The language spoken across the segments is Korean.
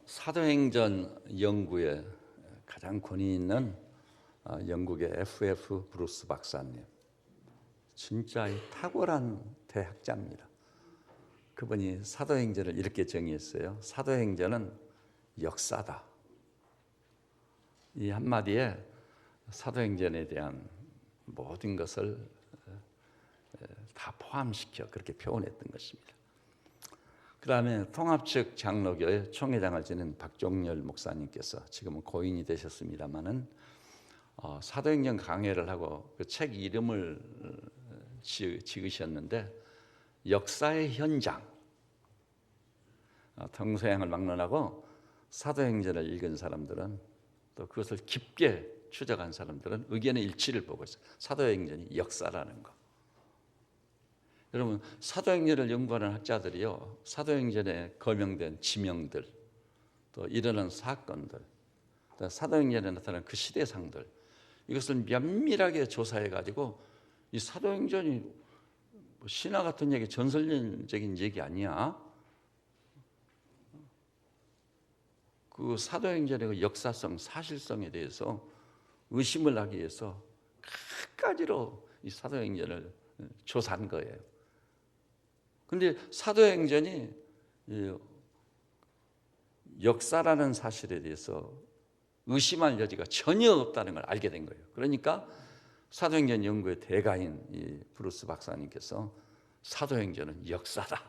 사도행전 연구에 가장 권위 있는 영국의 F.F. 브루스 박사님, 진짜 탁월한 대학자입니다. 그분이 사도행전을 이렇게 정의했어요. 사도행전은 역사다. 이 한마디에 사도행전에 대한 모든 것을 다 포함시켜 그렇게 표현했던 것입니다. 그 다음에 통합측 장로교회 총회장을 지낸 박종렬 목사님께서 지금은 고인이 되셨습니다마는 사도행전 강해를 하고 그 책 이름을 지으셨는데 역사의 현장. 동서양을 막론하고 사도행전을 읽은 사람들은 또 그것을 깊게 추적한 사람들은 의견의 일치를 보고 있어요. 사도행전이 역사라는 거. 여러분, 사도행전을 연구하는 학자들이요, 사도행전에 거명된 지명들, 또 일어난 사건들, 또 사도행전에 나타난 그 시대상들, 이것을 면밀하게 조사해가지고 이 사도행전이 신화 같은 얘기, 전설적인 얘기 아니야. 그 사도행전의 그 역사성, 사실성에 대해서 의심을 하기 위해서 끝까지로 이 사도행전을 조사한 거예요. 그런데 사도행전이 역사라는 사실에 대해서 의심할 여지가 전혀 없다는 걸 알게 된 거예요. 그러니까 사도행전 연구의 대가인 이 브루스 박사님께서 사도행전은 역사다.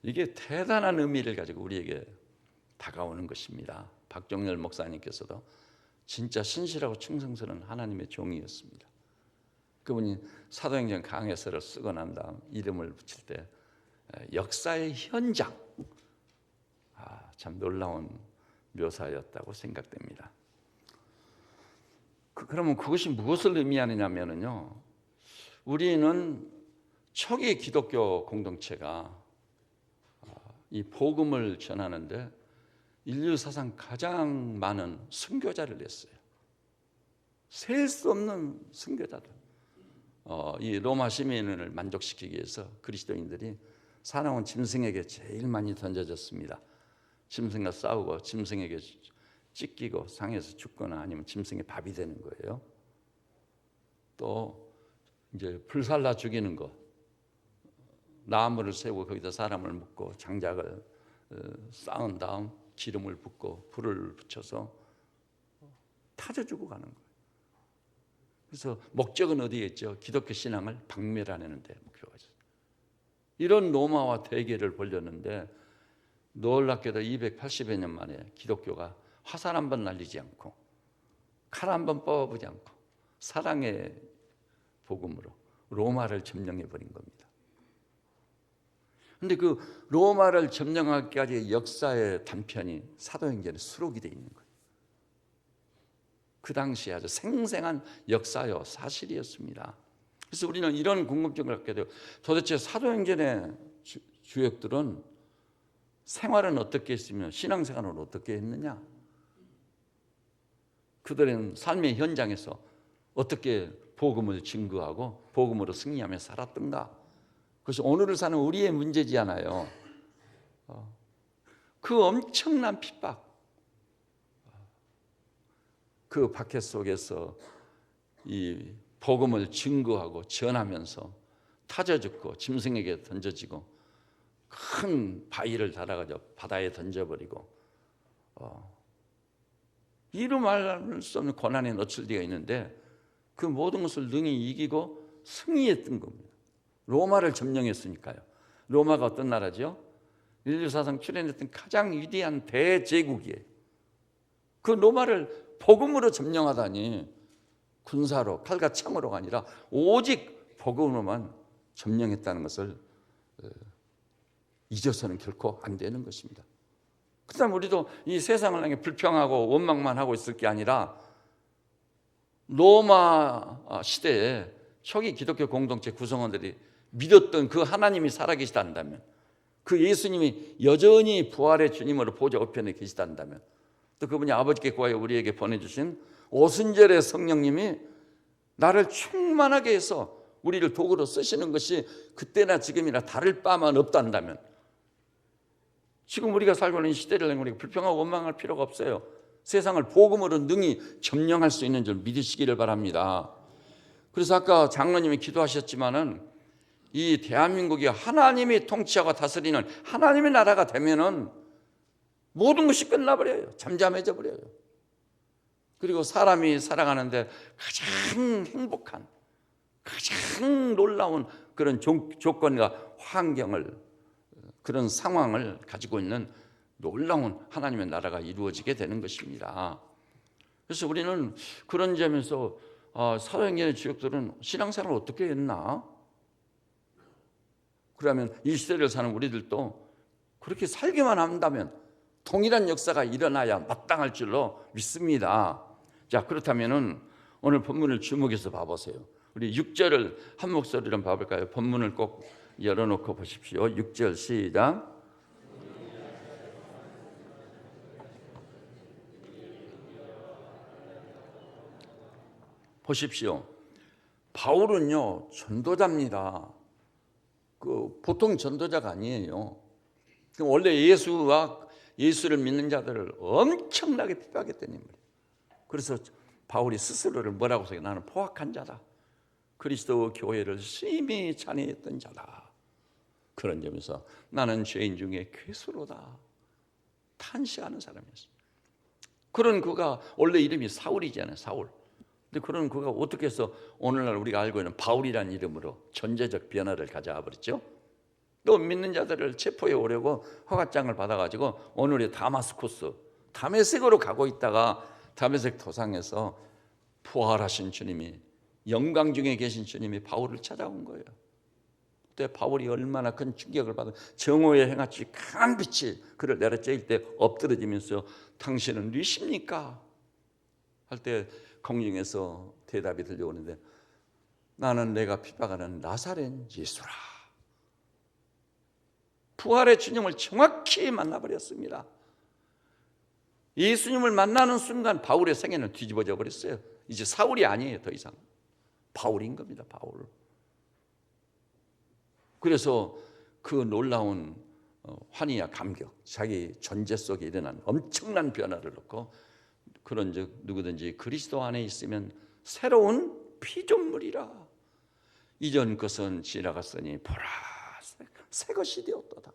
이게 대단한 의미를 가지고 우리에게 다가오는 것입니다. 박종렬 목사님께서도 진짜 신실하고 충성스러운 하나님의 종이었습니다. 그분이 사도행전 강해서를 쓰고 난 다음 이름을 붙일 때 역사의 현장, 참 놀라운 묘사였다고 생각됩니다. 그러면 그것이 무엇을 의미하느냐면요, 우리는 초기 기독교 공동체가 이 복음을 전하는데 인류 사상 가장 많은 선교자를 냈어요. 셀 수 없는 선교자들. 이 로마 시민을 만족시키기 위해서 그리스도인들이 사나운 짐승에게 제일 많이 던져졌습니다. 짐승과 싸우고 짐승에게 찢기고 상해서 죽거나 아니면 짐승의 밥이 되는 거예요. 또 이제 불살라 죽이는 거, 나무를 세우고 거기다 사람을 묶고 장작을 쌓은 다음 기름을 붓고 불을 붙여서 타져주고 가는 거예요. 그래서 목적은 어디에 있죠? 기독교 신앙을 박멸하는 데 목표가 있어요. 이런 로마와 대결을 벌였는데 놀랍게도 280여 년 만에 기독교가 화살 한 번 날리지 않고 칼 한 번 뽑아보지 않고 사랑의 복음으로 로마를 점령해 버린 겁니다. 그런데 그 로마를 점령하기까지 역사의 단편이 사도행전에 수록이 되어 있는 거예요. 그 당시에 아주 생생한 역사요 사실이었습니다. 그래서 우리는 이런 궁금증을 갖게 돼요. 도대체 사도행전의 주역들은 생활은 어떻게 했으며 신앙생활은 어떻게 했느냐? 그들은 삶의 현장에서 어떻게 복음을 증거하고 복음으로 승리하며 살았던가? 그것이 오늘을 사는 우리의 문제지 않아요. 그 엄청난 핍박, 그 박해 속에서 이 복음을 증거하고 전하면서 타져 죽고 짐승에게 던져지고 큰 바위를 달아가지고 바다에 던져버리고 이루 말할 수 없는 고난에 노출되어 있는데 그 모든 것을 능히 이기고 승리했던 겁니다. 로마를 점령했으니까요. 로마가 어떤 나라죠? 인류 사상 출현했던 가장 위대한 대제국이에요. 그 로마를 복음으로 점령하다니, 군사로 칼과 창으로가 아니라 오직 복음으로만 점령했다는 것을 잊어서는 결코 안 되는 것입니다. 그다음 우리도 이 세상을 향해 불평하고 원망만 하고 있을 게 아니라 로마 시대에 초기 기독교 공동체 구성원들이 믿었던 그 하나님이 살아계시다면, 그 예수님이 여전히 부활의 주님으로 보좌 우편에 계시다면, 또 그분이 아버지께 구하여 우리에게 보내주신 오순절의 성령님이 나를 충만하게 해서 우리를 도구로 쓰시는 것이 그때나 지금이나 다를 바만 없단다면, 지금 우리가 살고 있는 시대를 우리가 불평하고 원망할 필요가 없어요. 세상을 복음으로 능히 점령할 수 있는 줄 믿으시기를 바랍니다. 그래서 아까 장로님이 기도하셨지만은 이 대한민국이 하나님이 통치하고 다스리는 하나님의 나라가 되면은 모든 것이 끝나버려요. 잠잠해져 버려요. 그리고 사람이 살아가는데 가장 행복한, 가장 놀라운 그런 조건과 환경을, 그런 상황을 가지고 있는 놀라운 하나님의 나라가 이루어지게 되는 것입니다. 그래서 우리는 그런 점에서 사도행전의 지역들은 신앙생활을 어떻게 했나? 그러면 이 시대를 사는 우리들도 그렇게 살기만 한다면 동일한 역사가 일어나야 마땅할 줄로 믿습니다. 자, 그렇다면은 오늘 본문을 주목해서 봐보세요. 우리 6절을 한 목소리로 봐볼까요? 본문을 꼭 열어놓고 보십시오. 6절 시작. 보십시오. 바울은요, 전도자입니다. 보통 전도자가 아니에요. 원래 예수를 믿는 자들을 엄청나게 핍박했던 인물이에요. 그래서 바울이 스스로를 뭐라고 써요? 나는 포악한 자다. 그리스도 교회를 심히 찬해했던 자다. 그런 점에서 나는 죄인 중에 괴수로다 탄식하는 사람이었어요. 그런 그가 원래 이름이 사울이잖아요. 사울. 근데 그런 그가 어떻게 해서 오늘날 우리가 알고 있는 바울이라는 이름으로 전제적 변화를 가져와 버렸죠? 또 믿는 자들을 체포해 오려고 허가장을 받아가지고 오늘의 다마스쿠스, 다메섹으로 가고 있다가 다메섹 도상에서 부활하신 주님이, 영광 중에 계신 주님이 바울을 찾아온 거예요. 그때 바울이 얼마나 큰 충격을 받아 정오에 행하치 강한 빛이 그를 내려쬐일 때 엎드러지면서 당신은 누구십니까? 할 때 공중에서 대답이 들려오는데 나는 내가 핍박하는 나사렛 예수라. 부활의 주님을 정확히 만나버렸습니다. 예수님을 만나는 순간 바울의 생애는 뒤집어져 버렸어요. 이제 사울이 아니에요. 더 이상 바울인 겁니다. 바울. 그래서 그 놀라운 환희와 감격, 자기 존재 속에 일어난 엄청난 변화를 놓고 그런즉 누구든지 그리스도 안에 있으면 새로운 피조물이라. 이전 것은 지나갔으니 보라 새 것이 되었도다.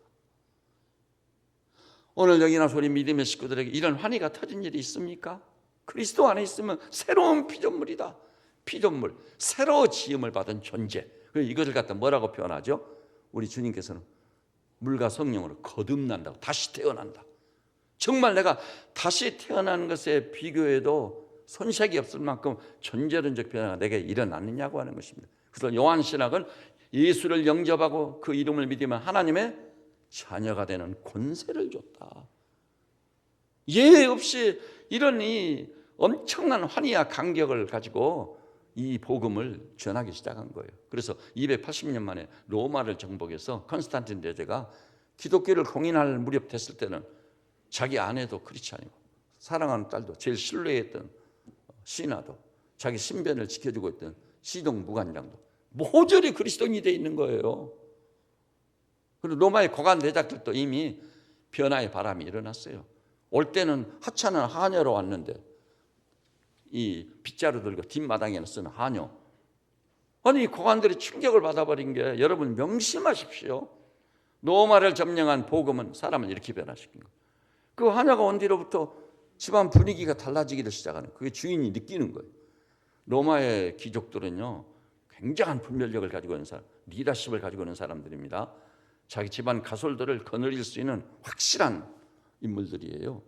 오늘 여기 나서 우리 믿음의 식구들에게 이런 환희가 터진 일이 있습니까? 그리스도 안에 있으면 새로운 피조물이다. 피조물, 새로 지음을 받은 존재. 이것을 갖다 뭐라고 표현하죠? 우리 주님께서는 물과 성령으로 거듭난다고, 다시 태어난다. 정말 내가 다시 태어난 것에 비교해도 손색이 없을 만큼 존재론적 변화가 내게 일어났느냐고 하는 것입니다. 그래서 요한신학은 예수를 영접하고 그 이름을 믿으면 하나님의 자녀가 되는 권세를 줬다. 예외 없이 이런 이 엄청난 환희와 감격을 가지고 이 복음을 전하기 시작한 거예요. 그래서 280년 만에 로마를 정복해서 컨스탄틴 대제가 기독교를 공인할 무렵 됐을 때는 자기 아내도 크리스찬이고 사랑하는 딸도 제일 신뢰했던 신하도 자기 신변을 지켜주고 있던 시동 무관장도 모조리 그리스도인이 되어 있는 거예요. 그리고 로마의 고관 대작들도 이미 변화의 바람이 일어났어요. 올 때는 하찮은 하녀로 왔는데 이 빗자루 들고 뒷마당에 쓰는 하녀. 아니 고관들이 충격을 받아버린 게 여러분 명심하십시오. 로마를 점령한 복음은 사람을 이렇게 변화시킨 거예요. 그 하녀가 온 뒤로부터 집안 분위기가 달라지기를 시작하는 거예요. 그게 주인이 느끼는 거예요. 로마의 귀족들은요 굉장한 분별력을 가지고 있는 사람, 리더십을 가지고 있는 사람들입니다. 자기 집안 가솔들을 거느릴 수 있는 확실한 인물들이에요.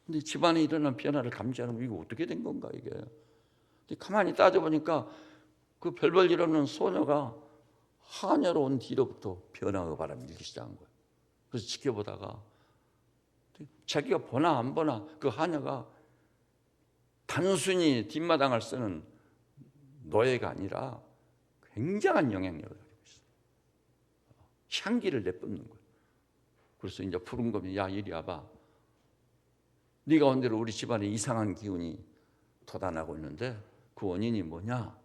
근데 집안에 일어난 변화를 감지하는 거 이거 어떻게 된 건가 이게. 근데 가만히 따져보니까 그 별별 일 없는 소녀가 하녀로 온 뒤로부터 변화가 바람이 일기 시작한 거예요. 그래서 지켜보다가 자기가 보나 안 보나 그 하녀가 단순히 뒷마당을 쓰는 노예가 아니라 굉장한 영향력을 가지고 있어요. 향기를 내뿜는 거예요. 그래서 이제 푸른 검이 야 이리 와봐. 네가 온 대로 우리 집안에 이상한 기운이 돋아나고 있는데 그 원인이 뭐냐?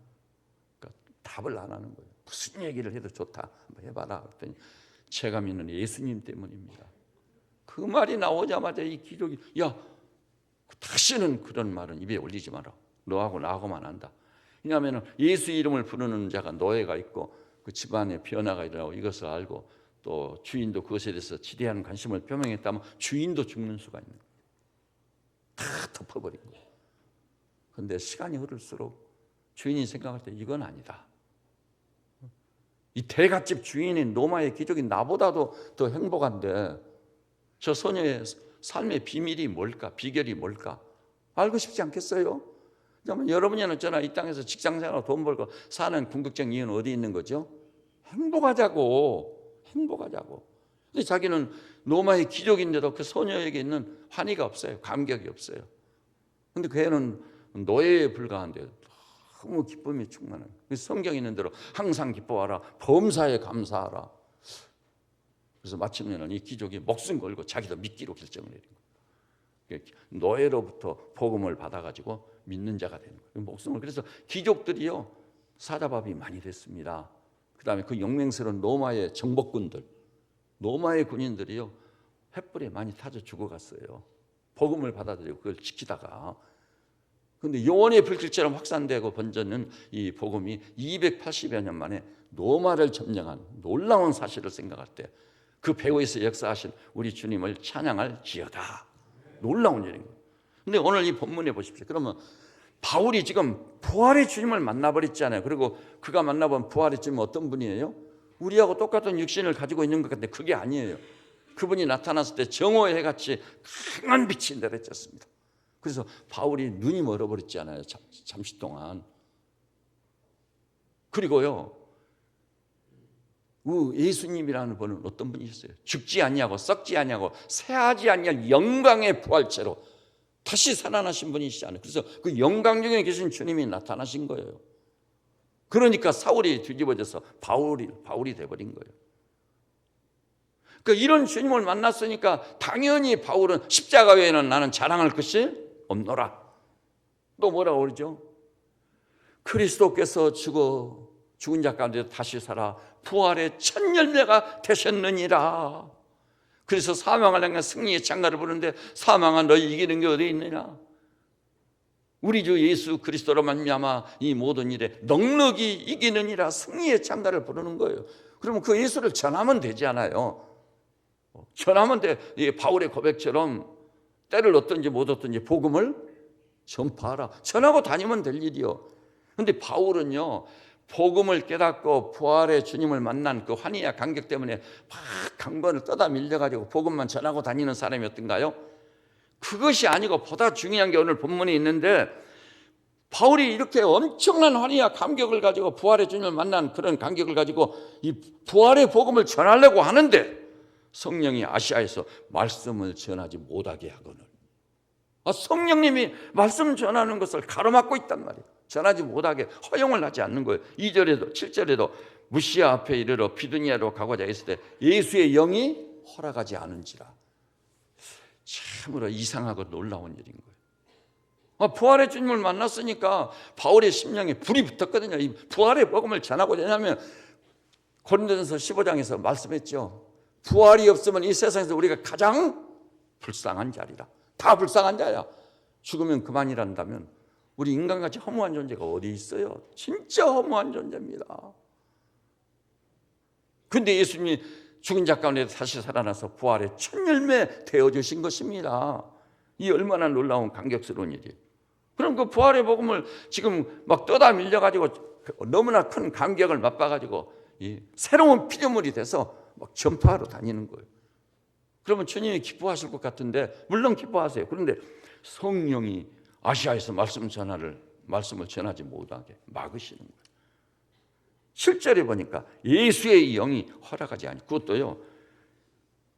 그러니까 답을 안 하는 거예요. 무슨 얘기를 해도 좋다. 한번 해봐라. 그랬더니 제가 믿는 예수님 때문입니다. 그 말이 나오자마자 이 기록이 야 다시는 그런 말은 입에 올리지 마라. 너하고 나하고만 한다. 왜냐하면 예수 이름을 부르는 자가 노예가 있고 그 집안에 변화가 일어나고 이것을 알고 또 주인도 그것에 대해서 지대한 관심을 표명했다면 주인도 죽는 수가 있는 거예요. 다 덮어버린 거예요. 그런데 시간이 흐를수록 주인이 생각할 때 이건 아니다. 이 대갓집 주인인 노마의 기적이 나보다도 더 행복한데 저 소녀의 삶의 비밀이 뭘까? 비결이 뭘까? 알고 싶지 않겠어요? 여러분이나 저나 이 땅에서 직장생활하고 돈 벌고 사는 궁극적 이유는 어디 있는 거죠? 행복하자고. 근데 자기는 노마의 기적인데도 그 소녀에게 있는 환희가 없어요. 감격이 없어요. 근데 그 애는 노예에 불과한데 너무 기쁨이 충만해요. 성경에 있는 대로 항상 기뻐하라. 범사에 감사하라. 그래서 마침내는 이 기적이 목숨 걸고 자기도 믿기로 결정을 내린 거예요. 노예로부터 복음을 받아가지고 믿는 자가 되는 거예요. 목숨을. 그래서 귀족들이요 사자밥이 많이 됐습니다. 그 다음에 그 용맹스러운 로마의 정복군들, 로마의 군인들이요 횃불에 많이 타져 죽어갔어요. 복음을 받아들이고 그걸 지키다가. 그런데 영원의 불길처럼 확산되고 번져는 이 복음이 280여 년 만에 로마를 점령한 놀라운 사실을 생각할 때 그 배후에서 역사하신 우리 주님을 찬양할 지어다. 놀라운 일입니다. 그런데 오늘 이 본문에 보십시오. 그러면 바울이 지금 부활의 주님을 만나버렸잖아요. 그리고 그가 만나본 부활의 주님은 어떤 분이에요? 우리하고 똑같은 육신을 가지고 있는 것 같은데 그게 아니에요. 그분이 나타났을 때 정오의 해같이 강한 빛이 내려졌습니다. 그래서 바울이 눈이 멀어버렸잖아요. 잠시 동안. 그리고요 예수님이라는 분은 어떤 분이셨어요? 죽지 않냐고 썩지 않냐고 새하지 않냐 영광의 부활체로 다시 살아나신 분이시잖아요. 그래서 그 영광 중에 계신 주님이 나타나신 거예요. 그러니까 사울이 뒤집어져서 바울이 돼버린 거예요. 그러니까 이런 주님을 만났으니까 당연히 바울은 십자가 외에는 나는 자랑할 것이 없노라. 또 뭐라고 그러죠? 그리스도께서 죽은 자 가운데 다시 살아 부활의 첫 열매가 되셨느니라. 그래서 사망을 향해 승리의 창가를 부르는데 사망아 너희 이기는 게 어디 있느냐? 우리 주 예수 그리스도로 말미암아 이 모든 일에 넉넉히 이기느니라. 승리의 창가를 부르는 거예요. 그러면 그 예수를 전하면 되지 않아요? 전하면 돼. 바울의 고백처럼 때를 얻든지 못 얻든지 복음을 전파하라. 전하고 다니면 될 일이요. 그런데 바울은요 복음을 깨닫고 부활의 주님을 만난 그 환희와 감격 때문에 막 강권을 떠다 밀려가지고 복음만 전하고 다니는 사람이었던가요? 그것이 아니고 보다 중요한 게 오늘 본문에 있는데 바울이 이렇게 엄청난 환희와 감격을 가지고 부활의 주님을 만난 그런 감격을 가지고 이 부활의 복음을 전하려고 하는데 성령이 아시아에서 말씀을 전하지 못하게 하거늘. 성령님이 말씀 전하는 것을 가로막고 있단 말이에요. 전하지 못하게 허용을 하지 않는 거예요. 2절에도 7절에도 무시아 앞에 이르러 비두니아로 가고자 했을 때 예수의 영이 허락하지 않은지라. 참으로 이상하고 놀라운 일인 거예요. 부활의 주님을 만났으니까 바울의 심령에 불이 붙었거든요. 이 부활의 복음을 전하고자 하냐면 고린도전서 15장에서 말씀했죠. 부활이 없으면 이 세상에서 우리가 가장 불쌍한 자리라. 다 불쌍한 자야. 죽으면 그만이란다면 우리 인간같이 허무한 존재가 어디 있어요? 진짜 허무한 존재입니다. 그런데 예수님이 죽은 자 가운데 다시 살아나서 부활의 첫 열매 되어주신 것입니다. 이 얼마나 놀라운 감격스러운 일이에요. 그럼 그 부활의 복음을 지금 막 떠다 밀려가지고 너무나 큰 감격을 맛봐가지고 이 새로운 피조물이 돼서 막 전파하러 다니는 거예요. 그러면 주님이 기뻐하실 것 같은데 물론 기뻐하세요. 그런데 성령이 아시아에서 말씀을 전하지 못하게 막으시는 거예요. 7절에 보니까 예수의 영이 허락하지 않고 그것도요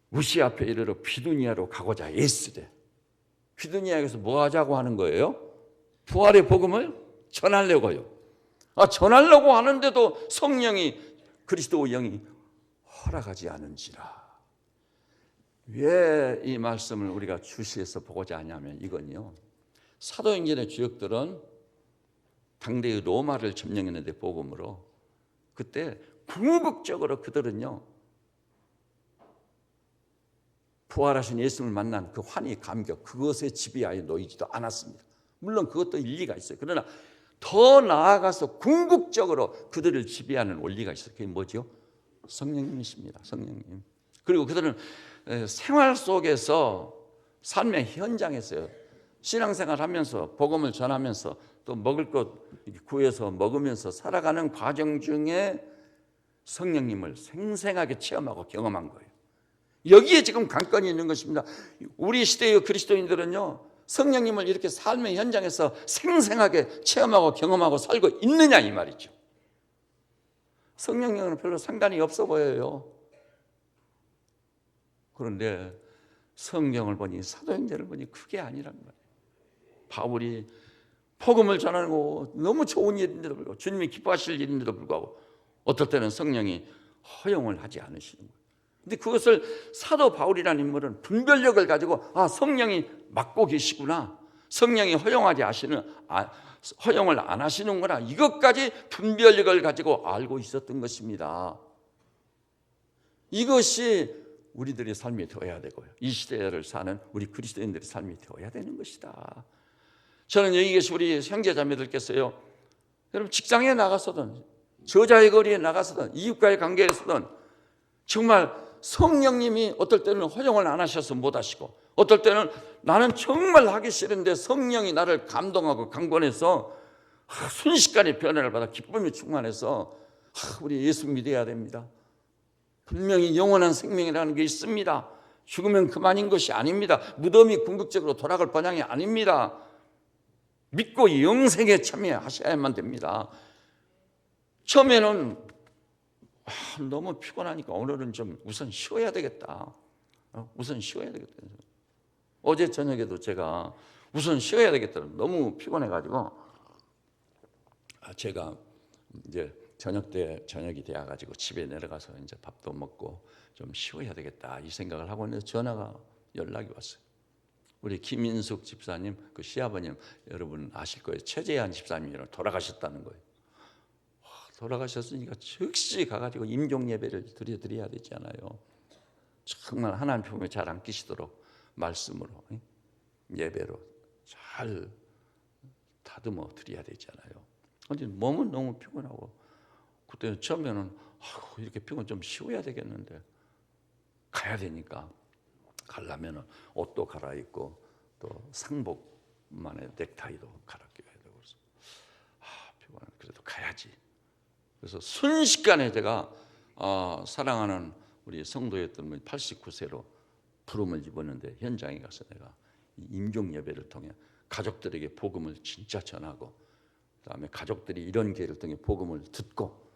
무시 앞에 이르러 비두니아로 가고자 애쓰되. 비두니아에서 뭐 하자고 하는 거예요? 부활의 복음을 전하려고요. 전하려고 하는데도 성령이 그리스도의 영이 허락하지 않은지라. 왜 이 말씀을 우리가 주시해서 보고자 하냐면 이건요 사도행전의 주역들은 당대의 로마를 점령했는데 복음으로 그때 궁극적으로 그들은요 부활하신 예수님을 만난 그 환희 감격, 그것에 지배하여 놓이지도 않았습니다. 물론 그것도 일리가 있어요. 그러나 더 나아가서 궁극적으로 그들을 지배하는 원리가 있어요. 그게 뭐죠? 성령님이십니다. 성령님. 그리고 그들은 생활 속에서 삶의 현장에서요, 신앙생활 하면서 복음을 전하면서 또 먹을 것 구해서 먹으면서 살아가는 과정 중에 성령님을 생생하게 체험하고 경험한 거예요. 여기에 지금 관건이 있는 것입니다. 우리 시대의 그리스도인들은요, 성령님을 이렇게 삶의 현장에서 생생하게 체험하고 경험하고 살고 있느냐 이 말이죠. 성령님은 별로 상관이 없어 보여요. 그런데 성경을 보니, 사도행전을 보니 그게 아니란 말이에요. 바울이 복음을 전하고 너무 좋은 일인데도 불구하고, 주님이 기뻐하실 일인데도 불구하고 어떨 때는 성령이 허용을 하지 않으시는 거예요. 근데 그것을 사도 바울이라는 인물은 분별력을 가지고, 아, 성령이 맡고 계시구나, 성령이 허용을 안 하시는구나, 이것까지 분별력을 가지고 알고 있었던 것입니다. 이것이 우리들의 삶이 되어야 되고요, 이 시대를 사는 우리 그리스도인들의 삶이 되어야 되는 것이다. 저는 여기 계신 우리 형제자매들께서요, 여러분 직장에 나가서든 저자의 거리에 나가서든 이웃과의 관계에서든 정말 성령님이 어떨 때는 허용을 안 하셔서 못 하시고, 어떨 때는 나는 정말 하기 싫은데 성령이 나를 감동하고 강권해서 순식간에 변화를 받아 기쁨이 충만해서 우리 예수 믿어야 됩니다. 분명히 영원한 생명이라는 게 있습니다. 죽으면 그만인 것이 아닙니다. 무덤이 궁극적으로 돌아갈 번향이 아닙니다. 믿고 영생에 참여하셔야만 됩니다. 처음에는 너무 피곤하니까 오늘은 좀 우선 쉬어야 되겠다. 우선 쉬어야 되겠다. 어제 저녁에도 제가 우선 쉬어야 되겠다. 너무 피곤해가지고 제가 이제 저녁이 되어가지고 집에 내려가서 이제 밥도 먹고 좀 쉬어야 되겠다 이 생각을 하고 있는데 연락이 왔어요. 우리 김인숙 집사님, 그 시아버님 여러분 아실 거예요. 최재한 집사님이 돌아가셨다는 거예요. 돌아가셨으니까 즉시 가가지고 임종 예배를 드려야 되잖아요. 정말 하나님 품에 잘 안기시도록 말씀으로, 예배로 잘 다듬어 드려야 되잖아요. 근데 몸은 너무 피곤하고, 그때 처음에는 이렇게 피곤 좀 쉬어야 되겠는데 가야 되니까 가려면 옷도 갈아입고 또 상복만의 넥타이도 갈아껴야 되고, 그래서 피곤해. 그래도 가야지. 그래서 순식간에 제가 사랑하는 우리 성도였던 분이 89세로 부름을 입었는데 현장에 가서 내가 임종 예배를 통해 가족들에게 복음을 진짜 전하고, 그다음에 가족들이 이런 기회를 통해 복음을 듣고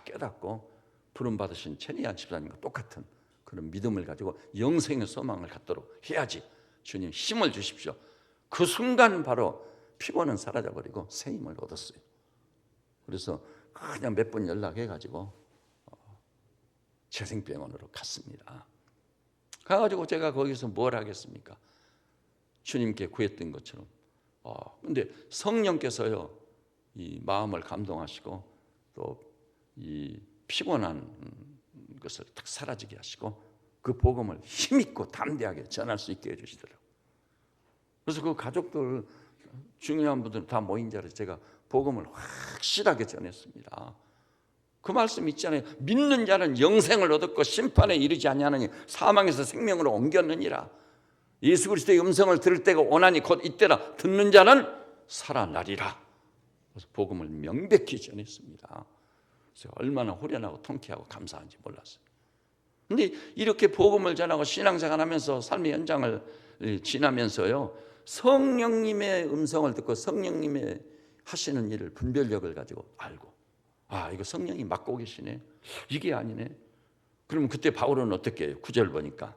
깨닫고 부름 받으신 최리한 집사님과 똑같은 그런 믿음을 가지고 영생의 소망을 갖도록 해야지. 주님 힘을 주십시오. 그 순간 바로 피곤은 사라져버리고 새 힘을 얻었어요. 그래서 그냥 몇 번 연락해가지고 재생병원으로 갔습니다. 가가지고 제가 거기서 뭘 하겠습니까? 주님께 구했던 것처럼. 근데 성령께서요, 이 마음을 감동하시고 또 이 피곤한 것을 딱 사라지게 하시고 그 복음을 힘있고 담대하게 전할 수 있게 해주시더라고요. 그래서 그 가족들 중요한 분들 다 모인 자리에서 제가 복음을 확실하게 전했습니다. 그 말씀 있잖아요. 믿는 자는 영생을 얻었고 심판에 이르지 아니하느니 사망에서 생명으로 옮겼느니라. 예수 그리스도의 음성을 들을 때가 오나니 곧 이때라. 듣는 자는 살아나리라. 그래서 복음을 명백히 전했습니다. 그래서 얼마나 후련하고 통쾌하고 감사한지 몰랐어요. 그런데 이렇게 복음을 전하고 신앙생활하면서 삶의 현장을 지나면서요, 성령님의 음성을 듣고 성령님의 하시는 일을 분별력을 가지고 알고, 이거 성령이 맡고 계시네, 이게 아니네. 그러면 그때 바울은 어떻게 해요? 9절 보니까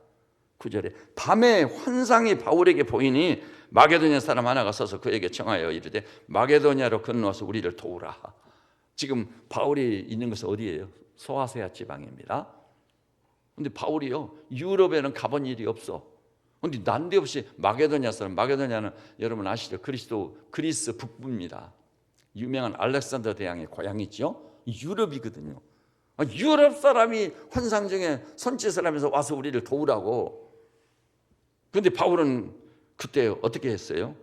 9절에 밤에 환상이 바울에게 보이니 마게도냐 사람 하나가 서서 그에게 청하여 이르되 마게도냐로 건너와서 우리를 도우라. 지금 바울이 있는 것은 어디예요? 소아세아 지방입니다. 근데 바울이요, 유럽에는 가본 일이 없어. 근데 난데없이 마게도냐 사람, 마게도냐는 여러분 아시죠? 그리스 북부입니다. 유명한 알렉산더 대왕의 고향이죠. 유럽이거든요. 유럽 사람이 환상 중에 손짓을 하면서 와서 우리를 도우라고. 그런데 바울은 그때 어떻게 했어요?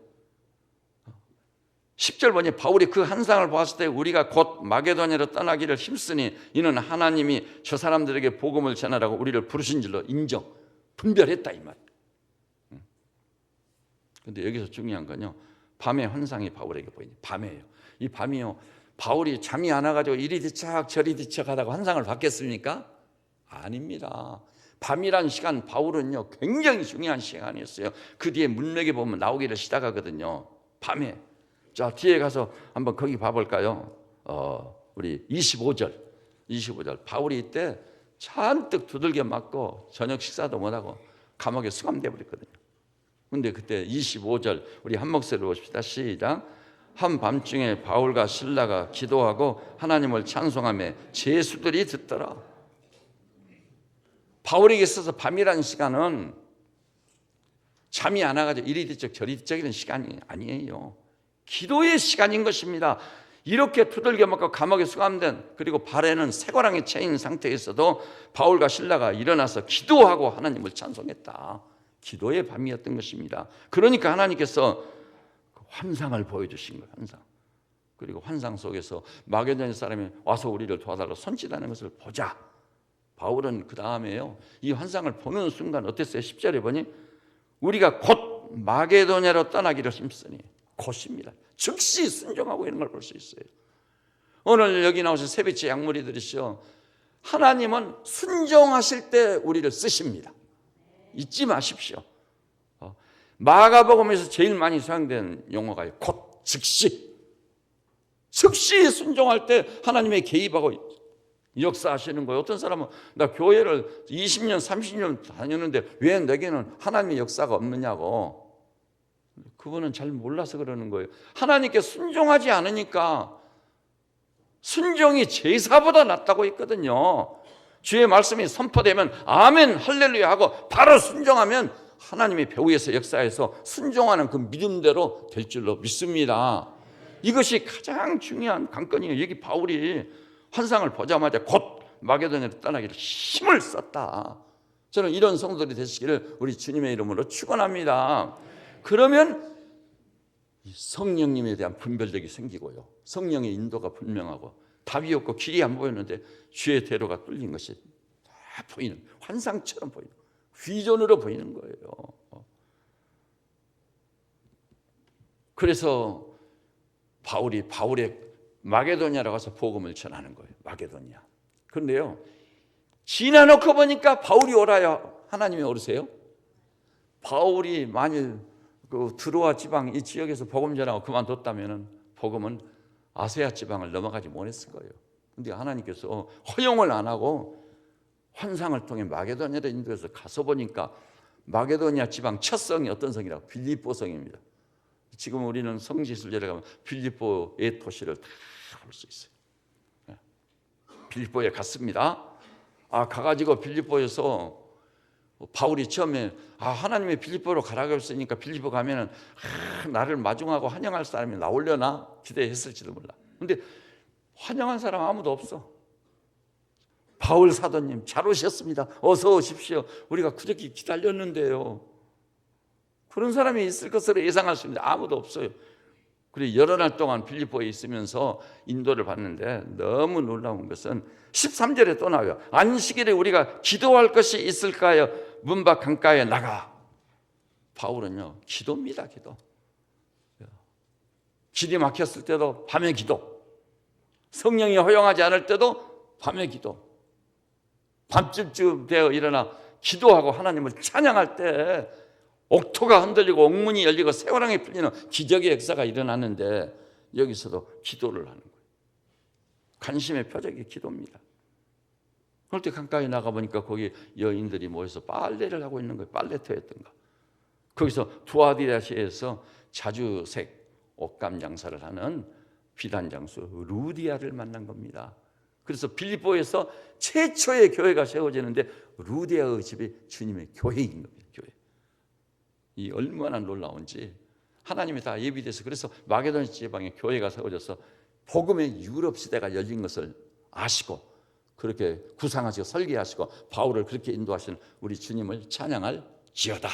10절 보니 바울이 그 환상을 보았을 때 우리가 곧 마게도냐로 떠나기를 힘쓰니 이는 하나님이 저 사람들에게 복음을 전하라고 우리를 부르신 줄로 인정, 분별했다 이 말. 그런데 여기서 중요한 건요, 밤의 환상이 바울에게 보이니 밤에요. 이 밤이요, 바울이 잠이 안 와가지고 이리 뒤척 저리 뒤척 하다가 환상을 받겠습니까? 아닙니다. 밤이란 시간, 바울은요 굉장히 중요한 시간이었어요. 그 뒤에 문맥에 보면 나오기를 시작하거든요. 밤에. 자, 뒤에 가서 한번 거기 봐볼까요? 우리 25절. 바울이 이때 잔뜩 두들겨 맞고 저녁 식사도 못하고 감옥에 수감돼 버렸거든요. 근데 그때 25절 우리 한 목소리로 보십시다. 시작. 한밤중에 바울과 실라가 기도하고 하나님을 찬송하며 제수들이 듣더라. 바울에게 있어서 밤이라는 시간은 잠이 안 와가지고 이리 뒤척 저리 뒤척 이런 시간이 아니에요. 기도의 시간인 것입니다. 이렇게 두들겨 맞고 감옥에 수감된, 그리고 발에는 쇠고랑에 채인 상태에서도 바울과 실라가 일어나서 기도하고 하나님을 찬송했다. 기도의 밤이었던 것입니다. 그러니까 하나님께서 환상을 보여주신 거예요. 환상. 그리고 환상 속에서 마게도냐 사람이 와서 우리를 도와달라고 손짓하는 것을 보자. 바울은 그 다음에요, 이 환상을 보는 순간 어땠어요? 10절에 보니 우리가 곧 마게도냐로 떠나기를 힘쓰니, 곧입니다. 즉시 순종하고 이런 걸 볼 수 있어요. 오늘 여기 나오신 세비치 양무리들이시여, 하나님은 순종하실 때 우리를 쓰십니다. 잊지 마십시오. 마가복음에서 제일 많이 사용된 용어가 곧, 즉시 순종할 때 하나님의 개입하고 역사하시는 거예요. 어떤 사람은 나 교회를 20년 30년 다녔는데 왜 내게는 하나님의 역사가 없느냐고. 그분은 잘 몰라서 그러는 거예요. 하나님께 순종하지 않으니까. 순종이 제사보다 낫다고 했거든요. 주의 말씀이 선포되면 아멘 할렐루야 하고 바로 순종하면 하나님의 배후에서 역사해서 순종하는 그 믿음대로 될 줄로 믿습니다. 이것이 가장 중요한 관건이에요. 여기 바울이 환상을 보자마자 곧 마게도냐로 떠나기를 힘을 썼다. 저는 이런 성도들이 되시기를 우리 주님의 이름으로 축원합니다. 그러면 성령님에 대한 분별력이 생기고요, 성령의 인도가 분명하고, 답이 없고 길이 안 보였는데 주의 대로가 뚫린 것이 다 보이는, 환상처럼 보이는, 비전으로 보이는 거예요. 그래서 바울의 마게도냐로 가서 복음을 전하는 거예요. 마게도냐. 그런데요, 지나놓고 보니까 바울이 오라요, 하나님이 오르세요? 바울이 만일 그 드로아 지방 이 지역에서 복음 전하고 그만뒀다면은 복음은 아세아 지방을 넘어가지 못했을 거예요. 근데 하나님께서 허용을 안 하고 환상을 통해 마게도냐로 인도해서 가서 보니까 마게도냐 지방 첫 성이 어떤 성이라고? 빌립보 성입니다. 지금 우리는 성지순례를 가면 빌립보의 도시를 다 볼 수 있어요. 빌립보에 갔습니다. 가가지고 빌립보에서 바울이 처음에 하나님의 빌립보로 가라고 했으니까 빌립보 가면은 나를 마중하고 환영할 사람이 나오려나 기대했을지도 몰라. 근데 환영한 사람 아무도 없어. 바울 사도님 잘 오셨습니다. 어서 오십시오. 우리가 그렇게 기다렸는데요. 그런 사람이 있을 것으로 예상할 수 있는데 아무도 없어요. 그리고 여러 날 동안 빌립보에 있으면서 인도를 받는데 너무 놀라운 것은 13절에 또 나와요. 안식일에 우리가 기도할 것이 있을까요? 문 밖 강가에 나가. 바울은요, 기도입니다. 기도. 길이 막혔을 때도 밤에 기도, 성령이 허용하지 않을 때도 밤에 기도, 밤쯤 되어 일어나 기도하고 하나님을 찬양할 때 옥토가 흔들리고 옥문이 열리고 쇠고랑이 풀리는 기적의 역사가 일어나는데 여기서도 기도를 하는 거예요. 관심의 표적이 기도입니다. 그럴 때 강가에 나가보니까 거기 여인들이 모여서 빨래를 하고 있는 거예요. 빨래터였던가. 거기서 두아디라시에서 자주색 옷감 장사를 하는 비단 장수 루디아를 만난 겁니다. 그래서 빌립보에서 최초의 교회가 세워지는데 루디아의 집이 주님의 교회인 겁니다. 교회. 이 얼마나 놀라운지 하나님이 다 예비돼서, 그래서 마게도냐 지방에 교회가 세워져서 복음의 유럽 시대가 열린 것을 아시고 그렇게 구상하시고 설계하시고 바울을 그렇게 인도하시는 우리 주님을 찬양할 지어다.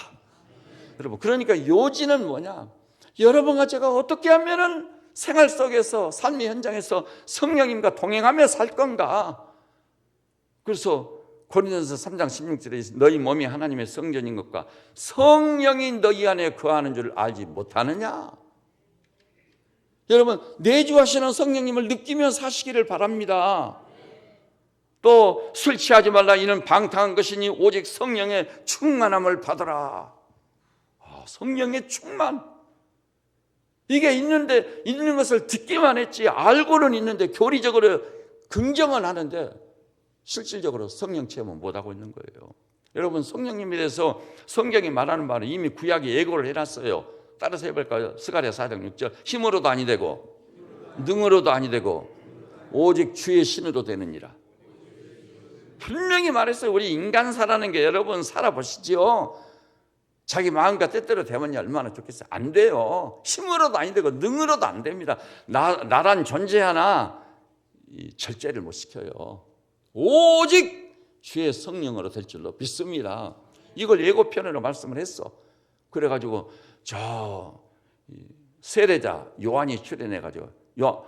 여러분, 그러니까 요지는 뭐냐? 여러분과 제가 어떻게 하면은 생활 속에서, 삶의 현장에서 성령님과 동행하며 살 건가? 그래서 고린도전서 3장 16절에 너희 몸이 하나님의 성전인 것과 성령이 너희 안에 거하는 줄 알지 못하느냐? 여러분, 내주하시는 성령님을 느끼며 사시기를 바랍니다. 또 술 취하지 말라, 이는 방탕한 것이니 오직 성령의 충만함을 받으라. 성령의 충만, 이게 있는데, 있는 것을 듣기만 했지 알고는 있는데, 교리적으로 긍정은 하는데 실질적으로 성령 체험은 못하고 있는 거예요. 여러분, 성령님에 대해서 성경이 말하는 바는 이미 구약에 예고를 해놨어요. 따라서 해볼까요? 스가랴 4장 6절, 힘으로도 아니 되고 능으로도 아니 되고 오직 주의 신으로 되느니라. 분명히 말했어요. 우리 인간사라는 게, 여러분 살아보시지요. 자기 마음과 뜻대로 되면 얼마나 좋겠어요. 안 돼요. 힘으로도 아니 되고 능으로도 안 됩니다. 나란 존재 하나 절제를 못 시켜요. 오직 주의 성령으로 될 줄로 믿습니다. 이걸 예고편으로 말씀을 했어. 그래가지고 저 세례자 요한이 출연해가지고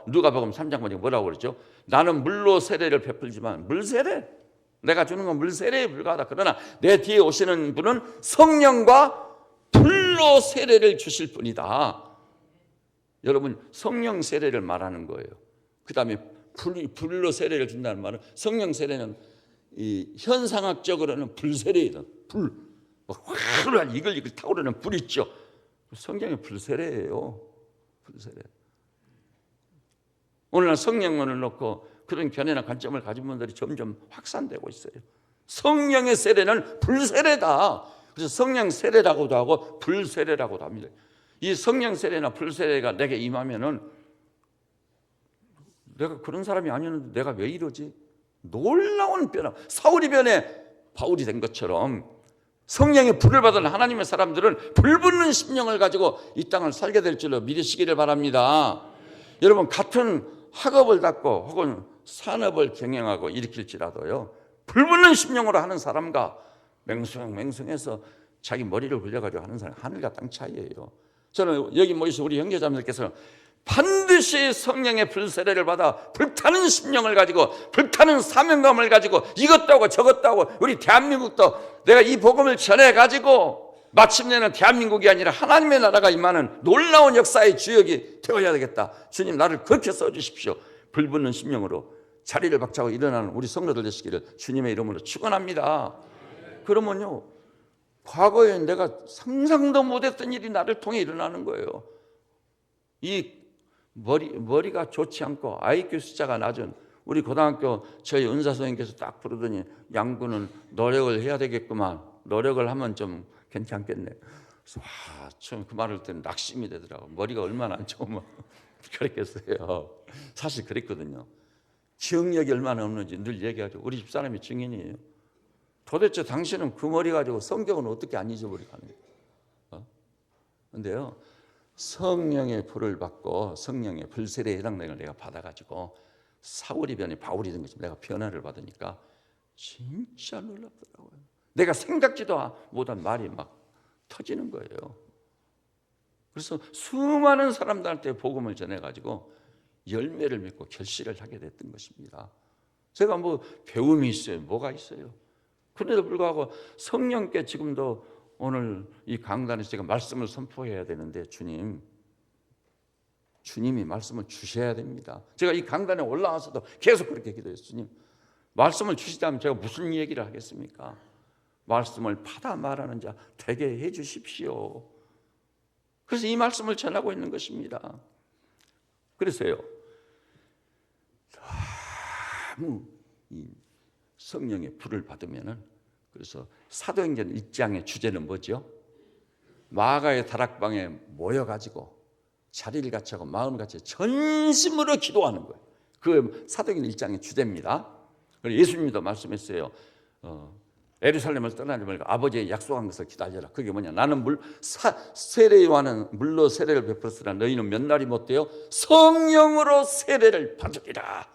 누가복음 3장 보니까 뭐라고 그랬죠? 나는 물로 세례를 베풀지만, 물세례, 내가 주는 건 물세례에 불과하다. 그러나 내 뒤에 오시는 분은 성령과 불로 세례를 주실 분이다. 여러분, 성령 세례를 말하는 거예요. 그 다음에 불로 세례를 준다는 말은, 성령 세례는 이 현상학적으로는 불세례이다. 불, 화려한 이글이글 타오르는 불 있죠. 성경의 불세례예요. 불세례. 오늘날 성령론을 놓고 그런 견해나 관점을 가진 분들이 점점 확산되고 있어요. 성령의 세례는 불세례다. 그래서 성령 세례라고도 하고 불세례라고도 합니다. 이 성령 세례나 불세례가 내게 임하면은, 내가 그런 사람이 아니었는데 내가 왜 이러지? 놀라운 변화. 사울이 변해 바울이 된 것처럼 성령의 불을 받은 하나님의 사람들은 불붙는 심령을 가지고 이 땅을 살게 될 줄로 믿으시기를 바랍니다. 여러분, 같은 학업을 닦고 혹은 산업을 경영하고 일으킬지라도요, 불붙는 심령으로 하는 사람과 맹숭해서 자기 머리를 굴려가지고 하는 사람, 하늘과 땅 차이예요. 저는 여기 모이신 우리 형제자매들께서 반드시 성령의 불세례를 받아 불타는 심령을 가지고, 불타는 사명감을 가지고, 이것도 하고 저것도 하고, 우리 대한민국도 내가 이 복음을 전해가지고 마침내는 대한민국이 아니라 하나님의 나라가 임하는 놀라운 역사의 주역이 되어야 되겠다. 주님, 나를 그렇게 써주십시오. 불붙는 심령으로 자리를 박차고 일어나는 우리 성도들 되시기를 주님의 이름으로 축원합니다. 그러면요, 과거에 내가 상상도 못했던 일이 나를 통해 일어나는 거예요. 이 머리가 좋지 않고 IQ 숫자가 낮은 우리 고등학교 저희 은사 선생님께서 딱 부르더니, 양구는 노력을 해야 되겠구만. 노력을 하면 좀 괜찮겠네. 그래서 처음 그 말을 듣는 낙심이 되더라고. 머리가 얼마나 안 좋으면 그랬겠어요. 사실 그랬거든요. 기억력이 얼마나 없는지 늘 얘기하죠. 우리 집사람이 증인이에요. 도대체 당신은 그 머리 가지고 성경은 어떻게 안 잊어버리고 하는 거예요? 근데요, 성령의 불을 받고 성령의 불세례에 해당되는 걸 내가 받아가지고 사울이 변해 바울이 된 것이, 내가 변화를 받으니까 진짜 놀랍더라고요. 내가 생각지도 못한 말이 막 터지는 거예요. 그래서 수많은 사람들한테 복음을 전해가지고 열매를 맺고 결실을 하게 됐던 것입니다. 제가 뭐 배움이 있어요? 뭐가 있어요? 그런데도 불구하고 성령께 지금도 오늘 이 강단에서 제가 말씀을 선포해야 되는데, 주님이 말씀을 주셔야 됩니다. 제가 이 강단에 올라와서도 계속 그렇게 기도했어요. 주님, 말씀을 주시다면 제가 무슨 얘기를 하겠습니까? 말씀을 받아 말하는 자 되게 해 주십시오. 그래서 이 말씀을 전하고 있는 것입니다. 그래서요, 너무 이 성령의 불을 받으면은, 그래서 사도행전 1장의 주제는 뭐죠? 마가의 다락방에 모여가지고 자리를 같이 하고 마음을 같이 전심으로 기도하는 거예요. 그 사도행전 1장의 주제입니다. 예수님도 말씀했어요. 예루살렘을 떠나지 말고 아버지의 약속한 것을 기다려라. 그게 뭐냐? 나는 세례요한은 물로 세례를 베풀었으나 너희는 몇 날이 못되어 성령으로 세례를 받으리라.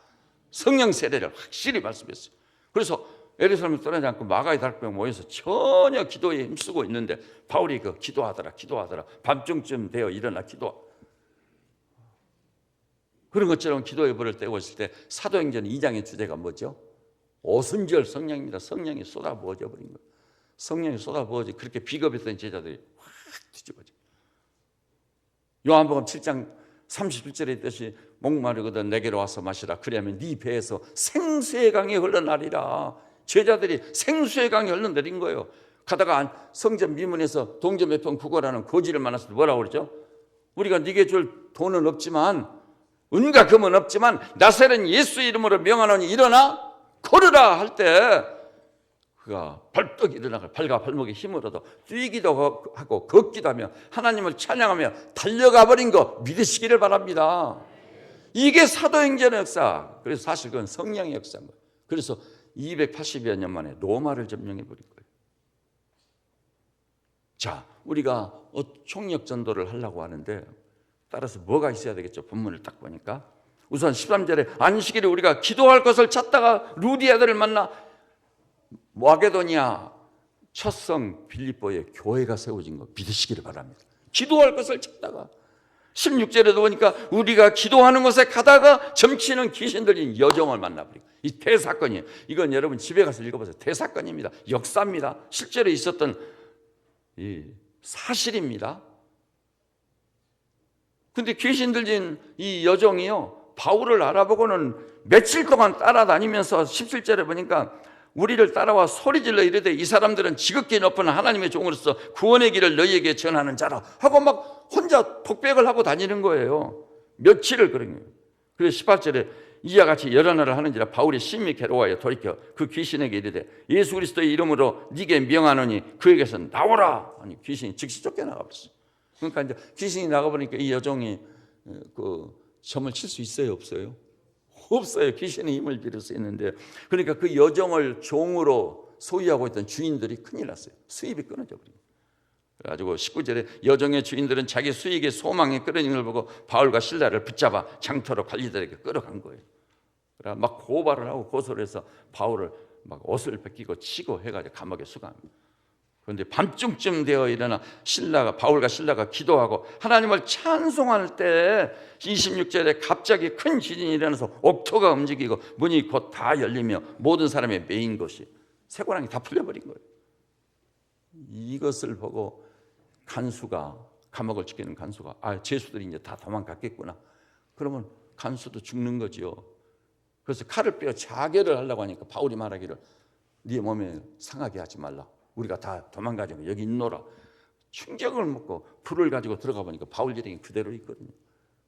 성령 세례를 확실히 말씀했어요. 그래서 예루살렘을 떠나지 않고 마가의 다락방에 모여서 전혀 기도에 힘쓰고 있는데 바울이 기도하더라 밤중쯤 되어 일어나 기도. 그런 것처럼 기도의 불을 떼고 있을 때 사도행전 2장의 주제가 뭐죠? 오순절 성령입니다. 성령이 쏟아부어져 버린 거예요. 성령이 쏟아부어져 그렇게 비겁했던 제자들이 확 뒤집어져. 요한복음 7장 37절에 있듯이 목마르거든 내게로 와서 마시라. 그리하면 네 배에서 생수의 강이 흘러나리라. 제자들이 생수의 강이 흘러내린 거예요. 가다가 성전 미문에서 동전 몇 편 구걸하는 거지를 만났을 때 뭐라고 그러죠? 우리가 네게 줄 돈은 없지만 은과 금은 없지만 나사렛 예수 이름으로 명하노니 일어나 걸으라 할 때 그가 벌떡 일어나가 발과 발목에 힘을 얻어 뛰기도 하고 걷기도 하며 하나님을 찬양하며 달려가 버린 거 믿으시기를 바랍니다. 이게 사도행전의 역사. 그래서 사실 그건 성령의 역사인 거예요. 그래서 280여 년 만에 로마를 점령해 버린 거예요. 자, 우리가 총력 전도를 하려고 하는데 따라서 뭐가 있어야 되겠죠? 본문을 딱 보니까 우선 13절에 안식일에 우리가 기도할 것을 찾다가 루디아들을 만나 마게도니아 첫성 빌립보에 교회가 세워진 거 믿으시기를 바랍니다. 기도할 것을 찾다가 16절에도 보니까 우리가 기도하는 곳에 가다가 점치는 귀신들인 여종을 만나버리고 이 대사건이에요. 이건 여러분 집에 가서 읽어보세요. 대사건입니다. 역사입니다. 실제로 있었던 이 사실입니다. 근데 귀신 들진 이 여종이요 바울을 알아보고는 며칠 동안 따라다니면서 17절에 보니까 우리를 따라와 소리질러 이르되 이 사람들은 지극히 높은 하나님의 종으로서 구원의 길을 너희에게 전하는 자라 하고 막 혼자 독백을 하고 다니는 거예요. 며칠을 그런 거예요. 그래서 18절에 이와 같이 여러 날을 하는지라 바울이 심히 괴로워하여 돌이켜 그 귀신에게 이르되 예수 그리스도의 이름으로 네게 명하노니 그에게서 나오라. 아니 귀신이 즉시 쫓겨나가버렸어요. 그러니까 이제 귀신이 나가보니까 이 여종이 점을 칠 수 있어요, 없어요? 없어요. 귀신의 힘을 빌릴 수 있는데 그러니까 그 여종을 종으로 소유하고 있던 주인들이 큰일 났어요. 수입이 끊어져 버린 거예요. 그래가지고 19절에 여종의 주인들은 자기 수익의 소망이 끊어진 걸 보고 바울과 실라를 붙잡아 장터로 관리들에게 끌어간 거예요. 그래 막 고발을 하고 고소를 해서 바울을 막 옷을 벗기고 치고 해가지고 감옥에 수감합니다. 그런데 밤중쯤 되어 일어나 바울과 신라가 기도하고 하나님을 찬송할 때 26절에 갑자기 큰 지진이 일어나서 옥토가 움직이고 문이 곧 다 열리며 모든 사람의 메인 것이 쇠고랑이 다 풀려버린 거예요. 이것을 보고 간수가 감옥을 지키는 간수가 죄수들이 이제 다 도망갔겠구나. 그러면 간수도 죽는 거지요. 그래서 칼을 빼어 자결을 하려고 하니까 바울이 말하기를 네 몸에 상하게 하지 말라. 우리가 다 도망가자고 여기 있노라. 충격을 먹고 불을 가지고 들어가 보니까 바울 일행이 그대로 있거든요.